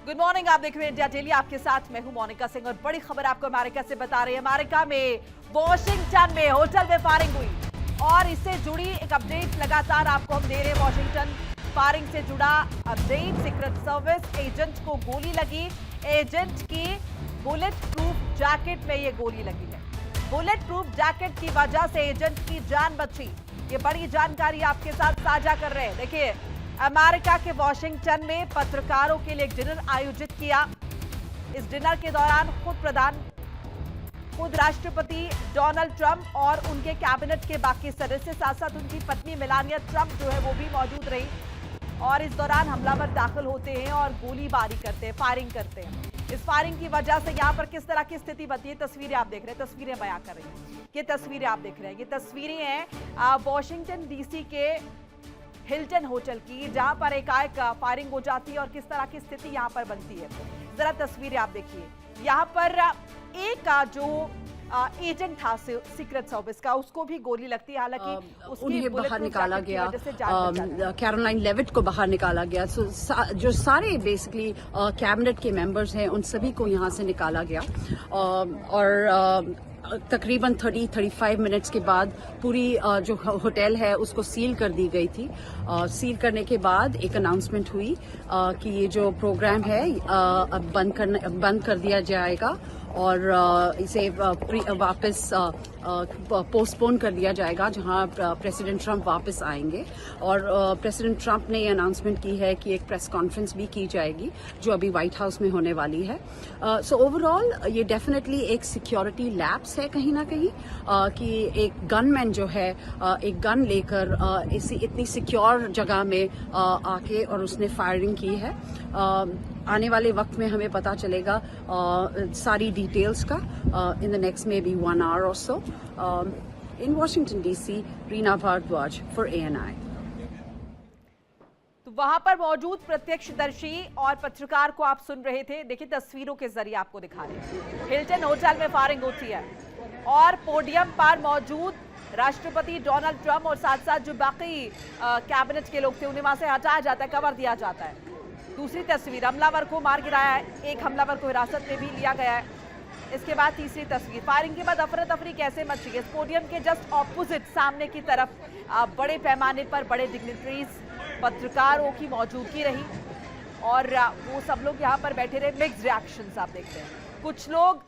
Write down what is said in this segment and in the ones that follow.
Good morning, आप देख रहे हैं इंडिया डेली। आपके साथ मैं हूं मोनिका सिंह और बड़ी खबर आपको अमेरिका से बता रही है। अमेरिका में वॉशिंगटन में होटल में फायरिंग हुई और इससे जुड़ी एक अपडेट लगातार आपको हम दे रहे हैं। वॉशिंगटन फायरिंग से जुड़ा अपडेट, सीक्रेट सर्विस एजेंट को गोली लगी। एजेंट की बुलेट प्रूफ जैकेट में ये गोली लगी है। बुलेट प्रूफ जैकेट की वजह से एजेंट की जान बची। ये बड़ी जानकारी आपके साथ साझा कर रहे हैं। देखिए, अमेरिका के वॉशिंगटन में पत्रकारों के लिए एक डिनर आयोजित किया। इस डिनर के दौरान खुद राष्ट्रपति डोनाल्ड ट्रंप और उनके कैबिनेट के बाकी सदस्य, साथ साथ उनकी पत्नी मेलानिया ट्रंप जो है वो भी मौजूद रही। और इस दौरान हमलावर दाखिल होते हैं और गोलीबारी करते हैं, फायरिंग करते हैं। इस फायरिंग की वजह से यहाँ पर किस तरह की स्थिति बनती है, तस्वीरें आप देख रहे हैं, तस्वीरें बयां कर रही हैं। ये तस्वीरें आप देख रहे हैं, ये तस्वीरें हैं वॉशिंगटन डीसी के हिल्टन होटल की, जहां पर एकाएक फायरिंग हो जाती है और किस तरह की स्थिति यहां पर बनती है। जरा तस्वीरें आप देखिए। यहां पर एक जो एजेंट था सीक्रेट सर्विस का, उसको भी गोली लगती है। हालांकि उन्हें बाहर निकाला गया, कैरोलाइन लेविट को बाहर निकाला गया। जो सारे बेसिकली कैबिनेट के मेंबर्स हैं उन सभी को यहाँ से निकाला गया और तकरीबन 30-35 मिनट्स के बाद पूरी जो होटल है उसको सील कर दी गई थी। सील करने के बाद एक अनाउंसमेंट हुई कि ये जो प्रोग्राम है अब बंद कर दिया जाएगा और इसे वापस पोस्टपोन कर दिया जाएगा, जहां प्रेसिडेंट ट्रंप वापस आएंगे। और प्रेसिडेंट ट्रंप ने ये अनाउंसमेंट की है कि एक प्रेस कॉन्फ्रेंस भी की जाएगी जो अभी व्हाइट हाउस में होने वाली है। सो ओवरऑल ये डेफिनेटली एक सिक्योरिटी लैप्स है कहीं ना कहीं कि एक गनमैन जो है एक गन लेकर इतनी सिक्योर जगह में आके और उसने फायरिंग की है। आने वाले वक्त में हमें पता चलेगा सारी डिटेल्स का in the next maybe 1 hour or so. In Washington DC, Reena Bhardwaj for ANI. तो वहां पर मौजूद प्रत्यक्षदर्शी और पत्रकार को आप सुन रहे थे। देखिए, तस्वीरों के जरिए आपको दिखा रहे हैं। हिल्टन होटल में फायरिंग होती है और पोडियम पर मौजूद राष्ट्रपति डोनाल्ड ट्रंप और साथ साथ जो बाकी कैबिनेट के लोग थे उन्हें वहां से हटाया जाता है, कवर दिया जाता है। दूसरी तस्वीर, हमलावर को मार गिराया है, एक हमलावर को हिरासत में भी लिया गया है। इसके बाद तीसरी तस्वीर, फायरिंग के बाद अफरा तफरी कैसे मची है। पोडियम के जस्ट ऑपोजिट सामने की तरफ बड़े पैमाने पर बड़े डिग्निटरीज, पत्रकारों की मौजूदगी रही और वो सब लोग यहाँ पर बैठे रहे। मिक्स्ड रिएक्शंस आप देखते हैं। कुछ लोग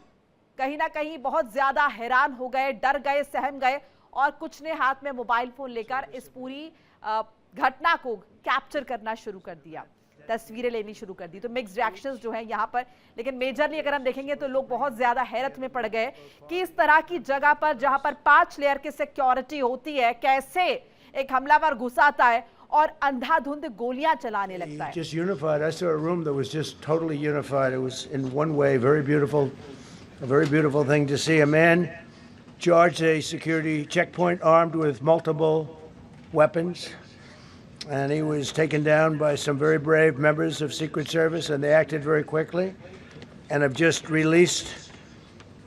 कहीं ना कहीं बहुत ज्यादा हैरान हो गए, डर गए, सहम गए और कुछ ने हाथ में मोबाइल फोन लेकर इस पूरी घटना को कैप्चर करना शुरू कर दिया, तस्वीरें लेनी शुरू कर दी। तो मिक्स्ड रिएक्शंस जो है यहाँ पर, लेकिन मेजरली अगर हम देखेंगे तो लोग बहुत ज्यादा हैरत में पड़ गए कि इस तरह की जगह पर जहां पर 5 लेयर की सिक्योरिटी होती है, कैसे एक हमलावर घुसाता है और अंधाधुंध गोलियां चलाने लगता है। Just unified. I saw a room that was just totally unified. It was in one way very beautiful, a very beautiful thing to see. A man charged a security checkpoint armed with multiple weapons. And he was taken down by some very brave members of Secret Service, and they acted very quickly and have just released,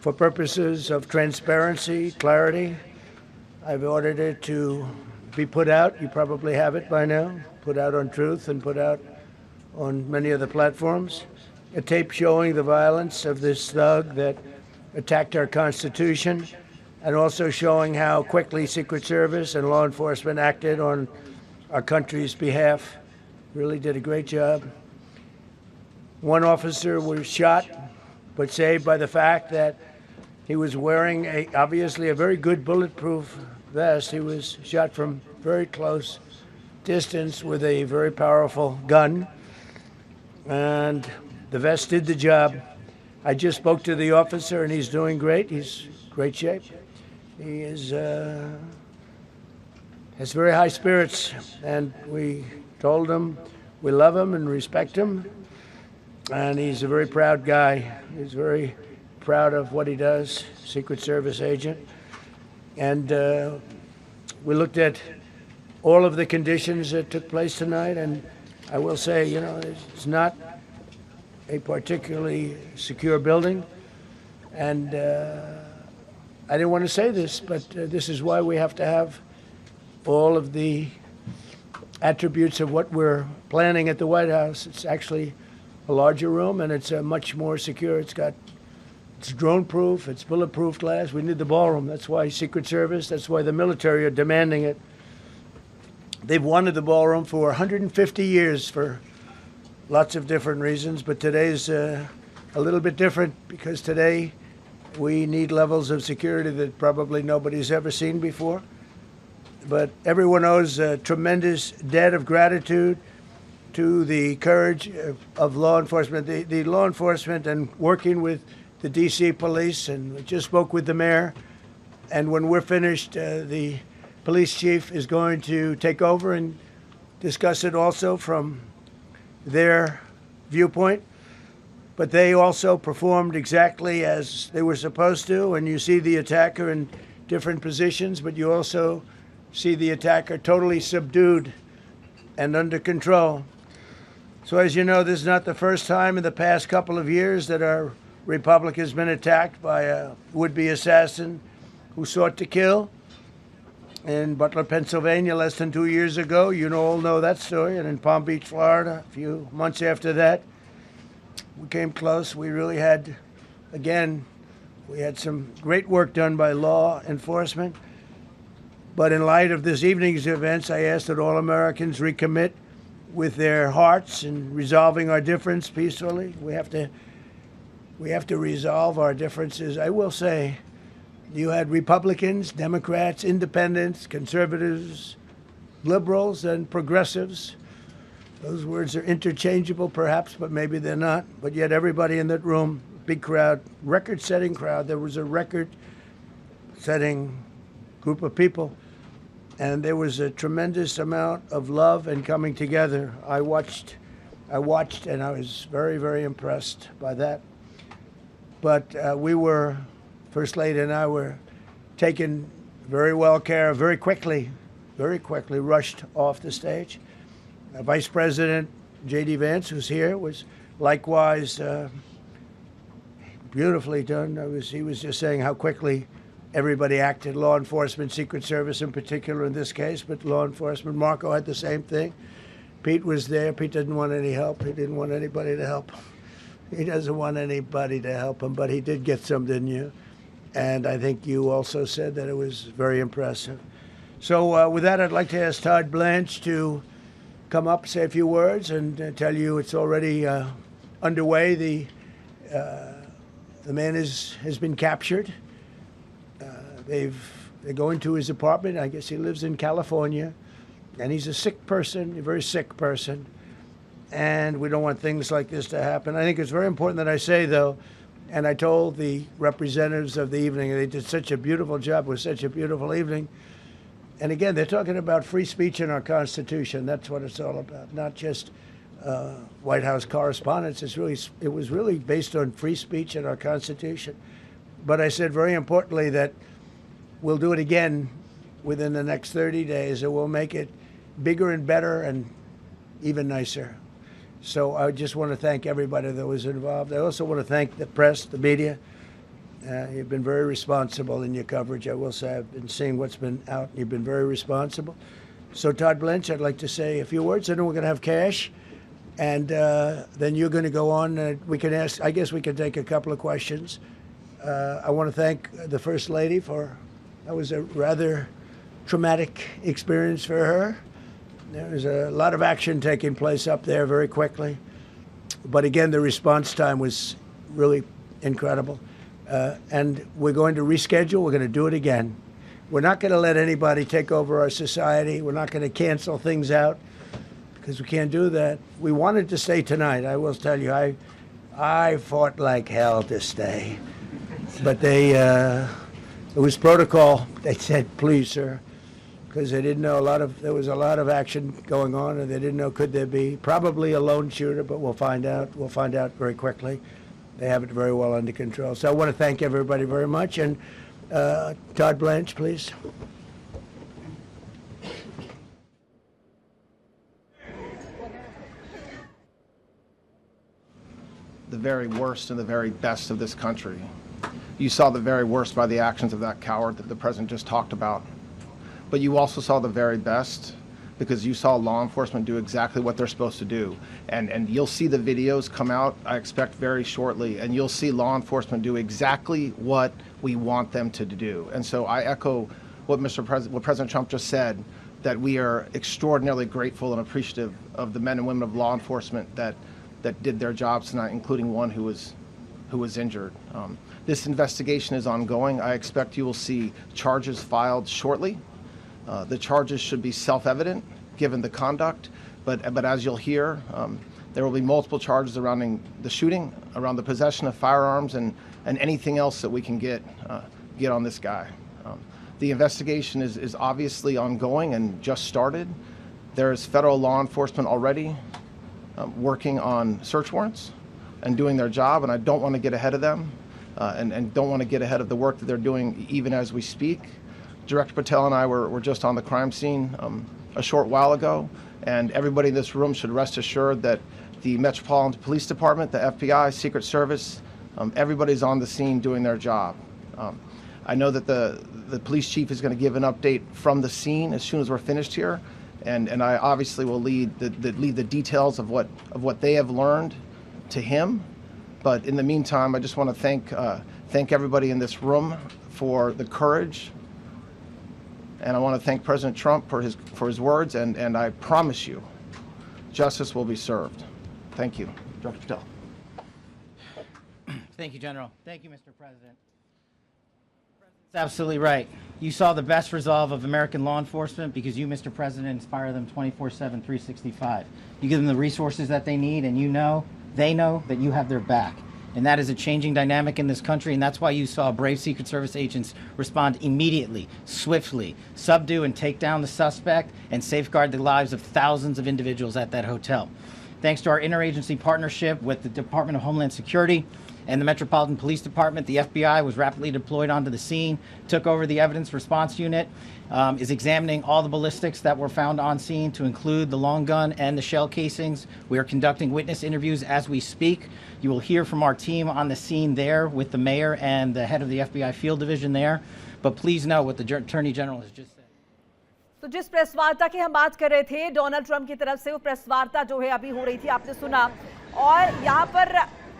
for purposes of transparency, clarity, I've ordered it to be put out. You probably have it by now, put out on Truth and put out on many of the platforms. A tape showing the violence of this thug that attacked our Constitution, and also showing how quickly Secret Service and law enforcement acted on our country's behalf. Really did a great job. One officer was shot, but saved by the fact that he was wearing obviously a very good bulletproof vest. He was shot from very close distance with a very powerful gun, and the vest did the job. I just spoke to the officer, and he's doing great. He's in great shape. He has very high spirits, and we told him we love him and respect him, and he's a very proud guy. He's very proud of what he does, Secret Service agent. And we looked at all of the conditions that took place tonight, and I will say, you know, it's not a particularly secure building, and I didn't want to say this, but this is why we have to have all of the attributes of what we're planning at the White House. It's actually a larger room, and it's much more secure. It's drone-proof, it's bulletproof glass. We need the ballroom. That's why Secret Service, that's why the military are demanding it. They've wanted the ballroom for 150 years for lots of different reasons, but today's a little bit different because today we need levels of security that probably nobody's ever seen before. But everyone owes a tremendous debt of gratitude to the courage of law enforcement, the law enforcement, and working with the D.C. police. And we just spoke with the mayor. And when we're finished, the police chief is going to take over and discuss it also from their viewpoint. But they also performed exactly as they were supposed to. And you see the attacker in different positions, but you also see the attacker totally subdued and under control. So as you know, this is not the first time in the past couple of years that our republic has been attacked by a would-be assassin who sought to kill. In Butler, Pennsylvania, less than 2 years ago, you all know that story. And in Palm Beach, Florida, a few months after that, we came close. We really had, again, we had some great work done by law enforcement. But in light of this evening's events, I ask that all Americans recommit with their hearts in resolving our difference peacefully. We have to resolve our differences. I will say, you had Republicans, Democrats, independents, conservatives, liberals, and progressives. Those words are interchangeable, perhaps, but maybe they're not. But yet everybody in that room, big crowd, record-setting crowd. There was a record-setting group of people. And there was a tremendous amount of love and coming together. I watched, and I was very, very impressed by that. But First Lady and I were taken very well care of, very quickly rushed off the stage. Vice President J.D. Vance, who's here, was likewise beautifully done. He was just saying how quickly everybody acted, law enforcement, Secret Service in particular in this case, but law enforcement. Marco had the same thing. Pete was there. Pete didn't want any help. He didn't want anybody to help him. He doesn't want anybody to help him, but he did get some, didn't you? And I think you also said that it was very impressive. So with that, I'd like to ask Todd Blanche to come up, say a few words, and tell you it's already underway. The man has been captured. They're going to his apartment. I guess he lives in California, and he's a sick person, a very sick person, and we don't want things like this to happen. I think it's very important that I say, though, and I told the representatives of the evening, they did such a beautiful job. It was such a beautiful evening. And again, they're talking about free speech in our Constitution. That's what it's all about, not just White House correspondence. It was really based on free speech in our Constitution. But I said very importantly that we'll do it again within the next 30 days, and we'll make it bigger and better and even nicer. So I just want to thank everybody that was involved. I also want to thank the press, the media. You've been very responsible in your coverage. I will say I've been seeing what's been out. You've been very responsible. So Todd Blanche, I'd like to say a few words, and then we're going to have cash. And then you're going to go on. We can ask, I guess we can take a couple of questions. I want to thank the First Lady that was a rather traumatic experience for her. There was a lot of action taking place up there very quickly. But again, the response time was really incredible. And we're going to reschedule. We're going to do it again. We're not going to let anybody take over our society. We're not going to cancel things out because we can't do that. We wanted to stay tonight. I will tell you, I fought like hell to stay. But it was protocol. They said, please, sir, because they didn't know there was a lot of action going on, and they didn't know could there be probably a lone shooter, but we'll find out. We'll find out very quickly. They have it very well under control. So I want to thank everybody very much. And Todd Blanche, please. The very worst and the very best of this country. You saw the very worst by the actions of that coward that the president just talked about. But you also saw the very best because you saw law enforcement do exactly what they're supposed to do. And you'll see the videos come out, I expect, very shortly, and you'll see law enforcement do exactly what we want them to do. And so I echo what what President Trump just said, that we are extraordinarily grateful and appreciative of the men and women of law enforcement that did their jobs tonight, including one who was injured. This investigation is ongoing. I expect you will see charges filed shortly. The charges should be self-evident given the conduct, but as you'll hear, there will be multiple charges surrounding the shooting, around the possession of firearms, and anything else that we can get on this guy. The investigation is obviously ongoing and just started. There is federal law enforcement already working on search warrants and doing their job, and I don't want to get ahead of them and don't want to get ahead of the work that they're doing even as we speak. Director Patel and I were just on the crime scene a short while ago, and everybody in this room should rest assured that the Metropolitan Police Department, the FBI, Secret Service, everybody's on the scene doing their job. I know that the police chief is going to give an update from the scene as soon as we're finished here, and I obviously will lead the details of what they have learned to him. But in the meantime, I just want to thank everybody in this room for the courage, and I want to thank President Trump for his words, and I promise you, justice will be served. Thank you, Dr. Patel. Thank you, General. Thank you, Mr. President. That's absolutely right. You saw the best resolve of American law enforcement because you, Mr. President, inspire them 24/7, 365. You give them the resources that they need, and they know that you have their back. And that is a changing dynamic in this country, and that's why you saw brave Secret Service agents respond immediately, swiftly, subdue and take down the suspect, and safeguard the lives of thousands of individuals at that hotel. Thanks to our interagency partnership with the Department of Homeland Security and the Metropolitan Police Department, the FBI was rapidly deployed onto the scene, took over the evidence response unit, is examining all the ballistics that were found on scene, to include the long gun and the shell casings. We are conducting witness interviews as we speak. You will hear from our team on the scene there with the mayor and the head of the FBI field division there. But please know what the Attorney General has just said. तो जिस press वार्ता की हम बात कर रहे थे Donald Trump की तरफ से, वो प्रेस वार्ता जो है अभी हो रही थी, आपने सुना। और यहाँ पर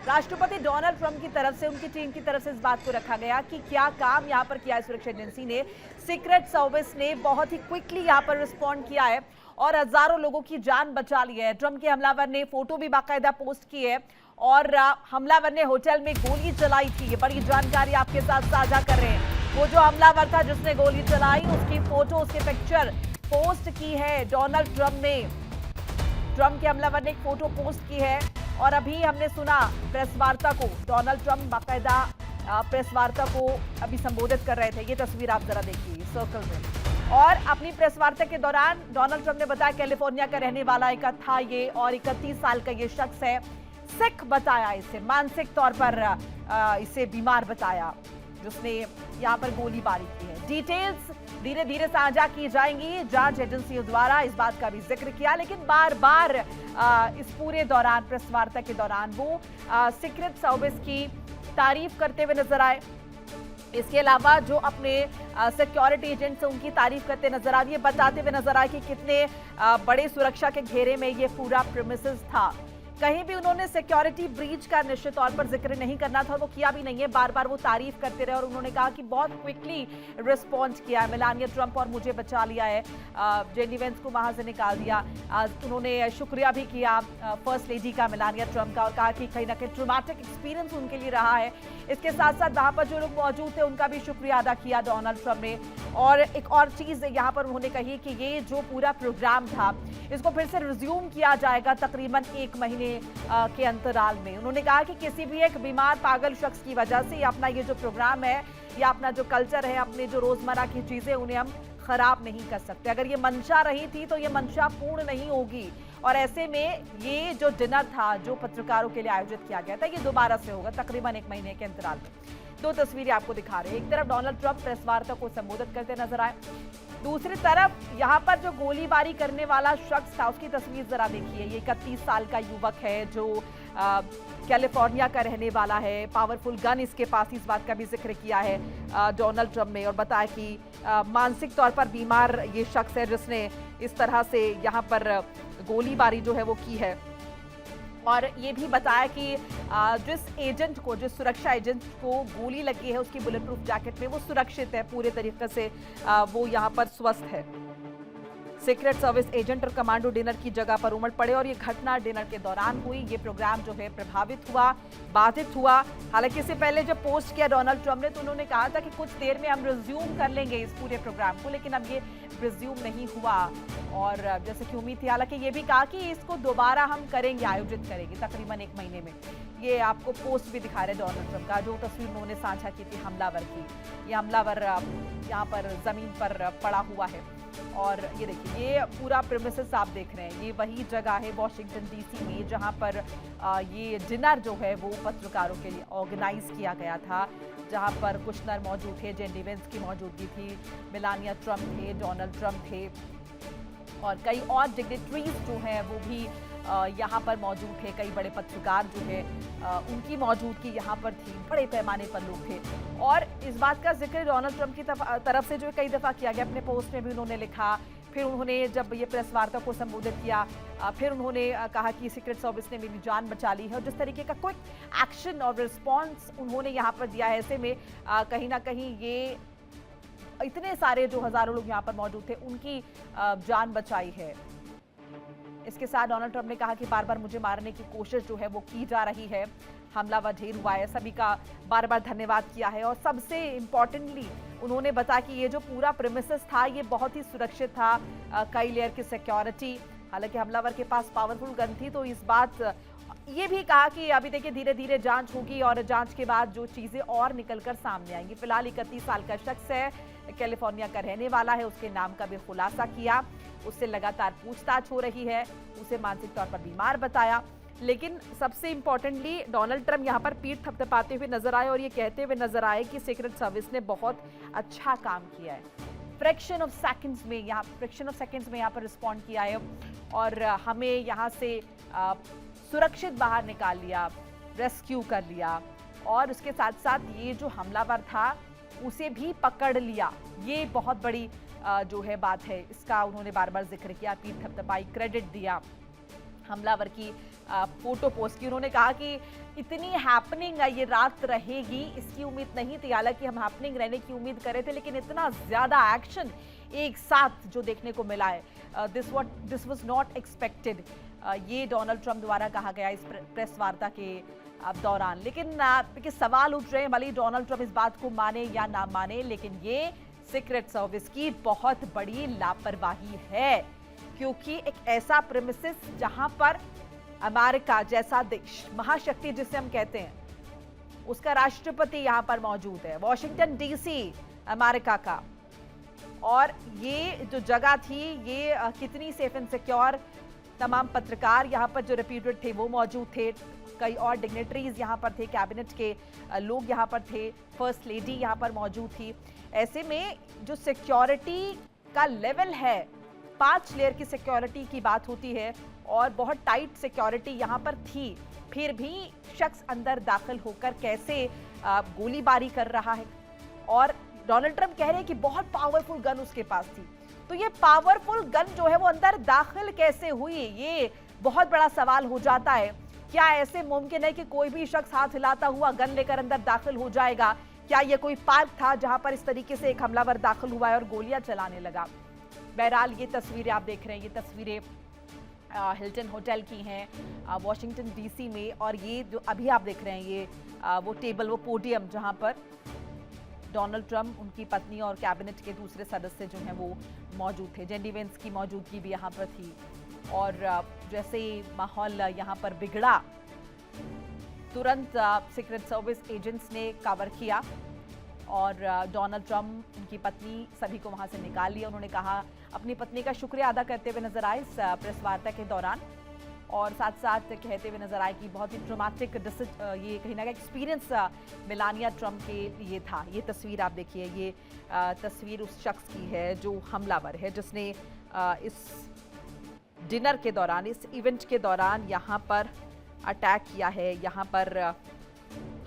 राष्ट्रपति डोनाल्ड ट्रंप की तरफ से, उनकी टीम की तरफ से इस बात को रखा गया कि क्या काम यहाँ पर किया है सुरक्षा एजेंसी ने। सीक्रेट सर्विस ने बहुत ही क्विकली यहाँ पर रिस्पॉन्ड किया है और हजारों लोगों की जान बचा ली है। ट्रंप के हमलावर ने फोटो भी बाकायदा पोस्ट की है और हमलावर ने होटल में गोली चलाई थी। ये बड़ी जानकारी आपके साथ साझा कर रहे हैं। वो जो हमलावर था जिसने गोली चलाई, उसकी फोटो, उसकी पिक्चर पोस्ट की है डोनाल्ड ट्रंप ने। ट्रंप के हमलावर ने एक फोटो पोस्ट की है और अभी हमने सुना प्रेस वार्ता को, डोनाल्ड ट्रंप बाकायदा प्रेस वार्ता को अभी संबोधित कर रहे थे। ये तस्वीर आप जरा देखिए सर्कल में। और अपनी प्रेस वार्ता के दौरान डोनाल्ड ट्रंप ने बताया कैलिफोर्निया का रहने वाला एक था ये, और 31 साल का ये शख्स है। सिख बताया इसे, मानसिक तौर पर इसे बीमार बताया, जिसने यहाँ पर गोलीबारी की है। डिटेल्स धीरे धीरे साझा की जाएंगी जांच एजेंसियों द्वारा, इस बात का भी जिक्र किया। लेकिन बार बार इस पूरे दौरान, प्रेस वार्ता के दौरान, वो सीक्रेट सर्विस की तारीफ करते हुए नजर आए। इसके अलावा जो अपने सिक्योरिटी एजेंट्स हैं उनकी तारीफ करते नजर आए, ये बताते हुए नजर आए कि कितने बड़े सुरक्षा के घेरे में ये पूरा प्रीमिसेस था। कहीं भी उन्होंने सिक्योरिटी ब्रीच का निश्चित तौर पर जिक्र नहीं करना था और वो किया भी नहीं है। बार बार वो तारीफ करते रहे और उन्होंने कहा कि बहुत क्विकली रिस्पॉन्स किया है मेलानिया ट्रंप और मुझे बचा लिया है, जेडी वेंस को वहां से निकाल दिया। उन्होंने शुक्रिया भी किया फर्स्ट लेडी का, मेलानिया ट्रंप का, और कहा कि कहीं ना कहीं ट्रॉमेटिक एक्सपीरियंस उनके लिए रहा है। इसके साथ साथ वहां पर जो लोग मौजूद थे उनका भी शुक्रिया अदा किया डोनाल्ड ट्रंप ने। और एक और चीज यहाँ पर उन्होंने कही कि ये जो पूरा प्रोग्राम था इसको फिर से रिज्यूम किया जाएगा तकरीबन 1 महीने के अंतराल में। उन्होंने कहा कि किसी भी एक बीमार पागल शख्स की वजह से अपना ये जो प्रोग्राम है या अपना जो कल्चर है, अपने जो रोजमर्रा की चीजें, उन्हें हम खराब नहीं कर सकते। अगर ये मंशा रही थी तो ये मंशा पूर्ण नहीं होगी। और ऐसे में ये जो डिनर था जो पत्रकारों के लिए आयोजित किया गया था, ये दोबारा से होगा तकरीबन 1 महीने के अंतराल में। 2 तस्वीरें आपको दिखा रहे हैं। एक तरफ डोनाल्ड ट्रंप प्रेस वार्ता को संबोधित करते नजर आए, दूसरी तरफ यहाँ पर जो गोलीबारी करने वाला शख्स था उसकी तस्वीर जरा देखिए। ये 31 साल का युवक है जो कैलिफोर्निया का रहने वाला है, पावरफुल गन इसके पास, इस बात का भी जिक्र किया है डोनाल्ड ट्रंप ने, और बताया कि मानसिक तौर पर बीमार ये शख्स है जिसने इस तरह से यहाँ पर गोलीबारी जो है वो की है। और ये भी बताया कि जिस सुरक्षा एजेंट को गोली लगी है उसकी बुलेट प्रूफ जैकेट में वो सुरक्षित है, पूरे तरीके से वो यहाँ पर स्वस्थ है। सीक्रेट सर्विस एजेंट और कमांडो डिनर की जगह पर उमड़ पड़े और ये घटना डिनर के दौरान हुई। ये प्रोग्राम जो है प्रभावित हुआ, बाधित हुआ। हालांकि इससे पहले जब पोस्ट किया डोनाल्ड ट्रंप ने तो उन्होंने कहा था कि कुछ देर में हम रिज्यूम कर लेंगे इस पूरे प्रोग्राम को, लेकिन अब ये रिज्यूम नहीं हुआ और जैसे कि उम्मीद थी। हालांकि ये भी कहा कि इसको दोबारा हम करेंगे, आयोजित करेंगे तकरीबन 1 महीने में। ये आपको पोस्ट भी दिखा रहे डोनाल्ड ट्रंप का, जो तस्वीर उन्होंने साझा की थी हमलावर की। ये हमलावर यहाँ पर जमीन पर पड़ा हुआ है और ये देखिए ये पूरा प्रीमिसेस आप देख रहे हैं। ये वही जगह है वॉशिंगटन डीसी में जहाँ पर ये डिनर जो है वो पत्रकारों के लिए ऑर्गेनाइज किया गया था, जहाँ पर कुशनर मौजूद थे, जेडी वेंस की मौजूदगी थी, मेलानिया ट्रंप थे, डोनाल्ड ट्रंप थे और कई और डिग्नेटरीज जो हैं वो भी यहाँ पर मौजूद थे। कई बड़े पत्रकार जो है उनकी मौजूदगी यहाँ पर थी, बड़े पैमाने पर लोग थे। और इस बात का जिक्र डोनाल्ड ट्रंप की तरफ से जो कई दफ़ा किया गया, अपने पोस्ट में भी उन्होंने लिखा। फिर उन्होंने जब ये प्रेस वार्ता को संबोधित किया फिर उन्होंने कहा कि सीक्रेट सर्विस ने मेरी जान बचा ली है, और जिस तरीके का क्विक एक्शन और रिस्पॉन्स उन्होंने यहाँ पर दिया है, ऐसे में कहीं ना कहीं ये इतने सारे जो हजारों लोग यहाँ पर मौजूद थे उनकी जान बचाई है। इसके साथ डोनाल्ड ट्रंप ने कहा कि बार बार मुझे मारने की कोशिश जो है वो की जा रही है, हमलावर ढेर हुआ है, सभी का बार बार धन्यवाद किया है। और सबसे इम्पोर्टेंटली उन्होंने बताया कि ये जो पूरा प्रीमिसेस था ये बहुत ही सुरक्षित था, कई लेयर की सिक्योरिटी। हालांकि हमलावर के पास पावरफुल गन थी, तो इस बात ये भी कहा कि अभी देखिए धीरे धीरे जांच होगी और जांच के बाद जो चीजें और निकलकर सामने आएंगी। फिलहाल 31 साल का शख्स है, कैलिफोर्निया का रहने वाला है, उसके नाम का भी खुलासा किया, उससे लगातार पूछताछ हो रही है, उसे मानसिक तौर पर बीमार बताया। लेकिन सबसे इंपॉर्टेंटली डोनाल्ड ट्रंप यहाँ पर पीठ थपथपाते हुए नजर आए और ये कहते हुए नजर आए कि सीक्रेट सर्विस ने बहुत अच्छा काम किया है, फ्रैक्शन ऑफ सेकंड्स में यहाँ पर रिस्पॉन्ड किया है और हमें यहाँ से सुरक्षित बाहर निकाल लिया, रेस्क्यू कर लिया और उसके साथ साथ ये जो हमलावर था उसे भी पकड़ लिया। ये बहुत बड़ी जो है बात है, इसका उन्होंने बार बार जिक्र किया, पीठ थपथपाई, क्रेडिट दिया, हमलावर की फोटो पोस्ट की। उन्होंने कहा कि इतनी हैपनिंग ये रात रहेगी इसकी उम्मीद नहीं थी, हालांकि हम हैपनिंग रहने की उम्मीद कर रहे थे, लेकिन इतना ज्यादा एक्शन एक साथ जो देखने को मिला है, दिस वाज नॉट एक्सपेक्टेड। ये डोनाल्ड ट्रंप द्वारा कहा गया इस प्रेस वार्ता के दौरान। लेकिन सवाल उठ रहे हैं, भले ही डोनाल्ड ट्रंप इस बात को माने या ना माने, लेकिन ये सीक्रेट सर्विस की बहुत बड़ी लापरवाही है, क्योंकि एक ऐसा प्रीमिसेस जहां पर अमेरिका जैसा देश, महाशक्ति जिसे हम कहते हैं, उसका राष्ट्रपति यहां पर मौजूद है, वॉशिंगटन डीसी अमेरिका का, और ये जो जगह थी ये कितनी सेफ एंड सिक्योर, तमाम पत्रकार यहाँ पर जो रेप्यूटेड थे वो मौजूद थे, कई और डिग्नेटरीज यहाँ पर थे, कैबिनेट के लोग यहाँ पर थे, फर्स्ट लेडी यहाँ पर मौजूद थी। ऐसे में जो सिक्योरिटी का लेवल है, 5 लेयर की सिक्योरिटी की बात होती है और बहुत टाइट सिक्योरिटी यहाँ पर थी, फिर भी शख्स अंदर दाखिल होकर कैसे गोलीबारी कर रहा है। और डोनाल्ड ट्रंप कह रहे हैं कि बहुत पावरफुल गन उसके पास थी, तो ये पावरफुल गन जो है वो अंदर दाखिल कैसे हुई, ये बहुत बड़ा सवाल हो जाता है। क्या ऐसे मुमकिन है कि कोई भी शख्स हाथ हिलाता हुआ गन लेकर अंदर दाखिल हो जाएगा? क्या ये कोई पार्क था जहां पर इस तरीके से एक हमलावर दाखिल हुआ है और गोलियां चलाने लगा? बहरहाल ये तस्वीरें आप देख रहे हैं, ये तस्वीरें हिल्टन होटल की हैं वॉशिंगटन डीसी में, और ये जो अभी आप देख रहे हैं ये वो टेबल, वो पोडियम जहां पर डोनाल्ड ट्रंप, उनकी पत्नी और कैबिनेट के दूसरे सदस्य जो हैं वो मौजूद थे। जेडी वेंस की मौजूदगी भी यहाँ पर थी और जैसे ही माहौल यहाँ पर बिगड़ा, तुरंत सीक्रेट सर्विस एजेंट्स ने कवर किया और डोनाल्ड ट्रंप, उनकी पत्नी, सभी को वहाँ से निकाल लिया। उन्होंने कहा, अपनी पत्नी का शुक्रिया अदा करते हुए नजर आए इस प्रेस वार्ता के दौरान, और साथ साथ कहते हुए नजर आए कि बहुत ही ट्रॉमेटिक ये कहीं ना कहीं एक्सपीरियंस मेलानिया ट्रंप के लिए था। ये तस्वीर आप देखिए, ये तस्वीर उस शख्स की है जो हमलावर है, जिसने इस डिनर के दौरान, इस इवेंट के दौरान यहाँ पर अटैक किया है, यहाँ पर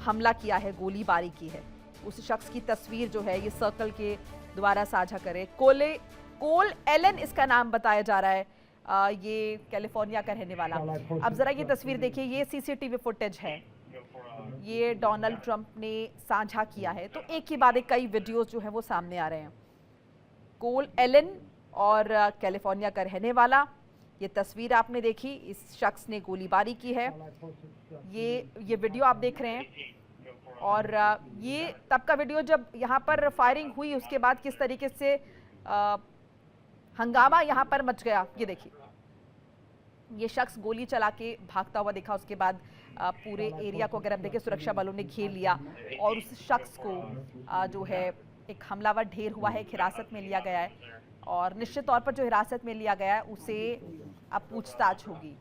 हमला किया है, गोलीबारी की है, उस शख्स की तस्वीर जो है ये सर्कल के द्वारा साझा करें। कोल एलन इसका नाम बताया जा रहा है, ये कैलिफोर्निया का रहने वाला। अब जरा ये तस्वीर देखिए, ये सीसीटीवी फुटेज है, ये डोनाल्ड ट्रंप ने साझा किया है। तो एक के बाद एक कई वीडियोस जो है वो सामने आ रहे हैं। कोल एलन और कैलिफोर्निया का रहने वाला, ये तस्वीर आपने देखी, इस शख्स ने गोलीबारी की है। ये वीडियो आप देख रहे हैं, और ये तब का वीडियो जब यहाँ पर फायरिंग हुई, उसके बाद किस तरीके से हंगामा यहाँ पर मच गया। ये देखिए, ये शख्स गोली चला के भागता हुआ दिखा। उसके बाद पूरे एरिया को अगर हम देखें, सुरक्षा बलों ने घेर लिया और उस शख्स को जो है एक हमलावर ढेर हुआ है, हिरासत में लिया गया है। और निश्चित तौर पर जो हिरासत में लिया गया है उसे अब पूछताछ होगी।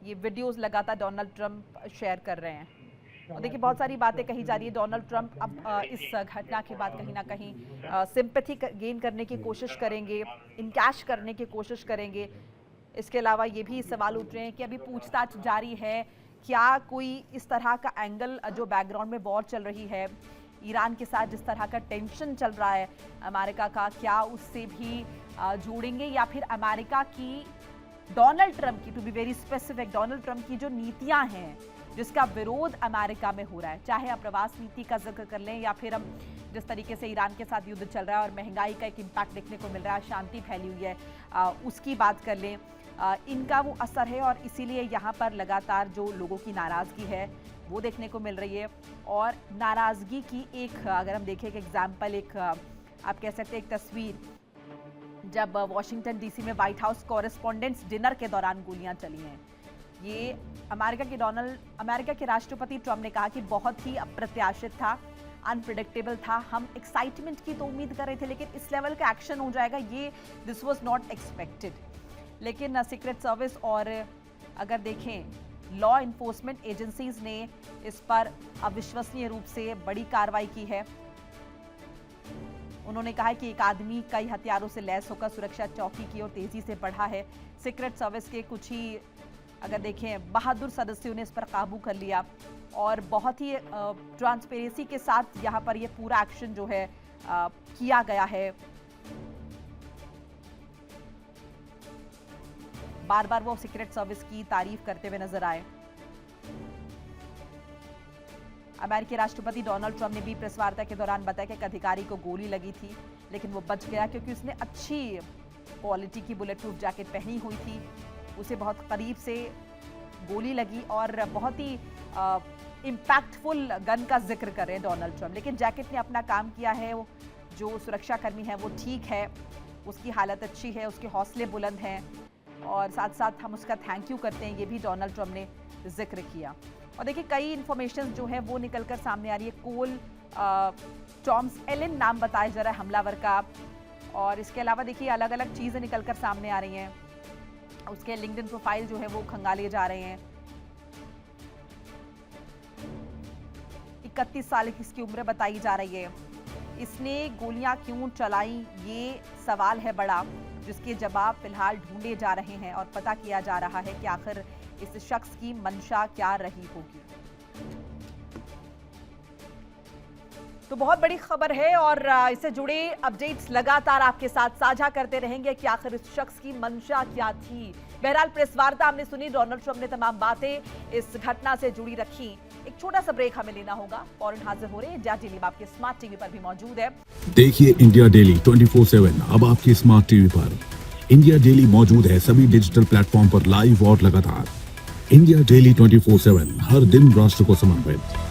ये वीडियोस लगातार डोनाल्ड ट्रंप शेयर कर रहे हैं। और देखिए, बहुत सारी बातें कही जा रही है। डोनाल्ड ट्रंप अब इस घटना के बाद कहीं ना कहीं सिंपैथी गेन करने की कोशिश करेंगे, इनकैश करने की कोशिश करेंगे। इसके अलावा ये भी सवाल उठ रहे हैं कि अभी पूछताछ जारी है, क्या कोई इस तरह का एंगल, जो बैकग्राउंड में वॉर चल रही है, ईरान के साथ जिस तरह का टेंशन चल रहा है अमेरिका का, क्या उससे भी जोड़ेंगे, या फिर अमेरिका की, डोनाल्ड ट्रंप की, to be very specific, Donald Trump की जो नीतियां हैं जिसका विरोध अमेरिका में हो रहा है, चाहे अप्रवास नीति का जिक्र कर लें या फिर हम जिस तरीके से ईरान के साथ युद्ध चल रहा है और महंगाई का एक इम्पैक्ट देखने को मिल रहा है, शांति फैली हुई है, उसकी बात कर लें, इनका वो असर है। और इसीलिए यहाँ पर लगातार जो लोगों की नाराज़गी है वो देखने को मिल रही है। और नाराज़गी की एक, अगर हम देखें एक एग्जाम्पल, एक आप कह सकते हैं एक तस्वीर, जब वॉशिंगटन डीसी में व्हाइट हाउस कॉरेस्पॉन्डेंट्स डिनर के दौरान गोलियां चली हैं। ये अमेरिका के राष्ट्रपति ट्रंप ने कहा कि बहुत ही अप्रत्याशित था, अनप्रिडिक्टेबल था, हम एक्साइटमेंट की तो उम्मीद कर रहे थे, लेकिन इस लेवल का एक्शन हो जाएगा ये दिस वाज नॉट एक्सपेक्टेड। लेकिन सीक्रेट सर्विस और अगर देखें लॉ इन्फोर्समेंट एजेंसीज ने इस पर अविश्वसनीय रूप से बड़ी कार्रवाई की है। उन्होंने कहा कि एक आदमी कई हथियारों से लैस होकर सुरक्षा चौकी की ओर तेजी से बढ़ा है। सीक्रेट सर्विस के कुछ ही अगर देखें बहादुर सदस्यों ने इस पर काबू कर लिया और बहुत ही ट्रांसपेरेंसी के साथ यहाँ पर ये पूरा एक्शन जो है किया गया है। बार बार वो सीक्रेट सर्विस की तारीफ करते हुए नजर आए। अमेरिकी राष्ट्रपति डोनाल्ड ट्रंप ने भी प्रेस वार्ता के दौरान बताया कि एक अधिकारी को गोली लगी थी, लेकिन वो बच गया क्योंकि उसने अच्छी क्वालिटी की बुलेट प्रूफ जैकेट पहनी हुई थी। उसे बहुत करीब से गोली लगी और बहुत ही इम्पैक्टफुल गन का जिक्र कर रहे हैं डोनाल्ड ट्रंप, लेकिन जैकेट ने अपना काम किया है। जो सुरक्षाकर्मी है वो ठीक है, उसकी हालत अच्छी है, उसके हौसले बुलंद हैं और साथ साथ हम उसका थैंक यू करते हैं, ये भी डोनाल्ड ट्रंप ने जिक्र किया। और देखिए कई इन्फॉर्मेशन जो है वो निकलकर सामने आ रही है। कोल टॉम्स एलन नाम बताया जा रहा है हमलावर का, और इसके अलावा देखिए अलग अलग चीज़ें निकलकर सामने आ रही हैं। उसके लिंक्डइन प्रोफाइल जो है वो खंगाले जा रहे हैं। 31 साल की इसकी उम्र बताई जा रही है। इसने गोलियां क्यों चलाई, ये सवाल है बड़ा, जिसके जवाब फिलहाल ढूंढे जा रहे हैं और पता किया जा रहा है कि आखिर इस शख्स की मंशा क्या रही होगी। तो बहुत बड़ी खबर है और इससे जुड़े अपडेट्स लगातार आपके साथ साझा करते रहेंगे कि आखिर इस शख्स की मंशा क्या थी। बहरहाल प्रेस वार्ता हमने सुनी, डोनाल्ड ट्रंप ने तमाम बातें इस घटना से जुड़ी रखी। एक छोटा सा ब्रेक हमें लेना होगा, फौरन हाजिर हो रहे हैं। इंडिया डेली आपके स्मार्ट टीवी पर भी मौजूद है। देखिए इंडिया डेली 24/7 अब आपकी स्मार्ट टीवी पर। इंडिया डेली मौजूद है सभी डिजिटल प्लेटफॉर्म पर लाइव और लगातार। इंडिया डेली 24/7 हर दिन राष्ट्र को समर्पित।